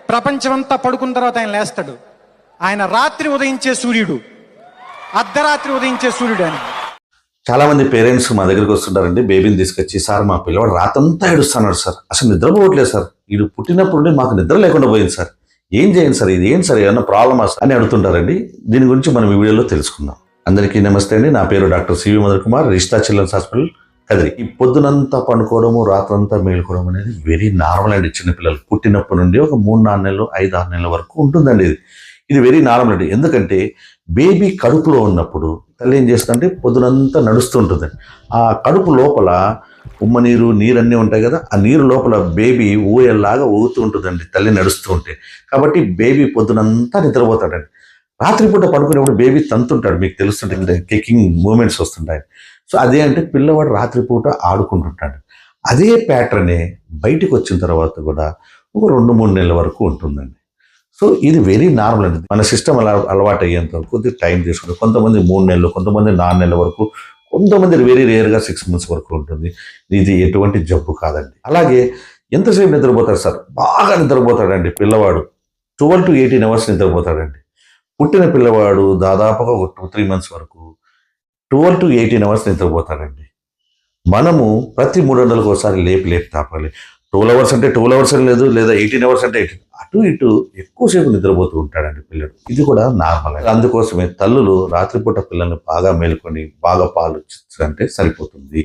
ప్రపంచమంతా పడుకున్న తర్వాత ఆయన లేస్తాడు. ఆయన రాత్రి ఉదయించే సూర్యుడు, అర్ధరాత్రి ఉదయించే సూర్యుడు అని. చాలా మంది పేరెంట్స్ మా దగ్గరికి వస్తుంటారండి, బేబీని తీసుకొచ్చి, సార్ మా పిల్లవాడు రాతంతా ఏడుస్తున్నాడు సార్, అసలు నిద్రపోవట్లేదు సార్, వీడు పుట్టినప్పుడు నుండి మాకు నిద్ర లేకుండా పోయింది సార్, ఏం చేయండి సార్, ఇది ఏం సార్, ఏమన్నా ప్రాబ్లమా సార్ అని అడుగుతుంటారండి. దీని గురించి మనం ఈ వీడియోలో తెలుసుకుందాం. అందరికీ నమస్తే అండి, నా పేరు డాక్టర్ సివి మదర్ కుమార్, రిష్తా చిల్డ్రన్స్ హాస్పిటల్, కదిరి. ఈ పొద్దునంతా పండుకోవడము, రాత్రంతా మేలుకోవడం అనేది వెరీ నార్మల్ అండి. చిన్నపిల్లలు పుట్టినప్పటి నుండి ఒక 3-4 నెలలు 5-6 నెలల వరకు ఉంటుందండి. ఇది వెరీ నార్మల్ అండి. ఎందుకంటే బేబీ కడుపులో ఉన్నప్పుడు తల్లి ఏం చేస్తుందంటే పొద్దునంతా నడుస్తూ ఉంటుందండి. ఆ కడుపు లోపల ఉమ్మ నీరన్నీ ఉంటాయి కదా, ఆ నీరు లోపల బేబీ ఊయల్లాగా ఊగుతూ ఉంటుందండి తల్లి నడుస్తూ ఉంటే. కాబట్టి బేబీ పొద్దునంతా నిద్రపోతాడండి. రాత్రిపూట పడుకునేప్పుడు బేబీ తంతుంటాడు, మీకు తెలుస్తుంటే కికింగ్ మూమెంట్స్ వస్తుంటాయి. సో అదే అంటే పిల్లవాడు రాత్రిపూట ఆడుకుంటుంటాడు. అదే ప్యాటర్నే బయటికి వచ్చిన తర్వాత కూడా ఒక 2-3 నెలల వరకు ఉంటుందండి. సో ఇది వెరీ నార్మల్ అండి. మన సిస్టమ్ అలవాటు అయ్యేంత వరకు కొద్దిగా టైం తీసుకుంటారు. కొంతమంది 3 నెలలు, కొంతమంది 4 నెలల వరకు, కొంతమంది వెరీ రేర్గా 6 months వరకు ఉంటుంది. ఇది ఎటువంటి జబ్బు కాదండి. అలాగే ఎంతసేపు నిద్రపోతారు సార్? బాగా నిద్రపోతాడండి పిల్లవాడు. 12 to 18 hours నిద్రపోతాడండి. పుట్టిన పిల్లవాడు దాదాపుగా ఒక 2-3 months వరకు 12 to 18 hours నిద్రపోతాడండి. మనము ప్రతి 3 గంటలకు ఒకసారి లేపి తాపాలి. 12 hours అంటే 12 hours అని లేదు, లేదా 18 hours అంటే 18, అటు ఇటు ఎక్కువసేపు నిద్రపోతూ ఉంటాడండి పిల్లడు. ఇది కూడా నార్మల్. అందుకోసమే తల్లులు రాత్రిపూట పిల్లల్ని బాగా మేలుకొని బాగా పాలు అంటే సరిపోతుంది.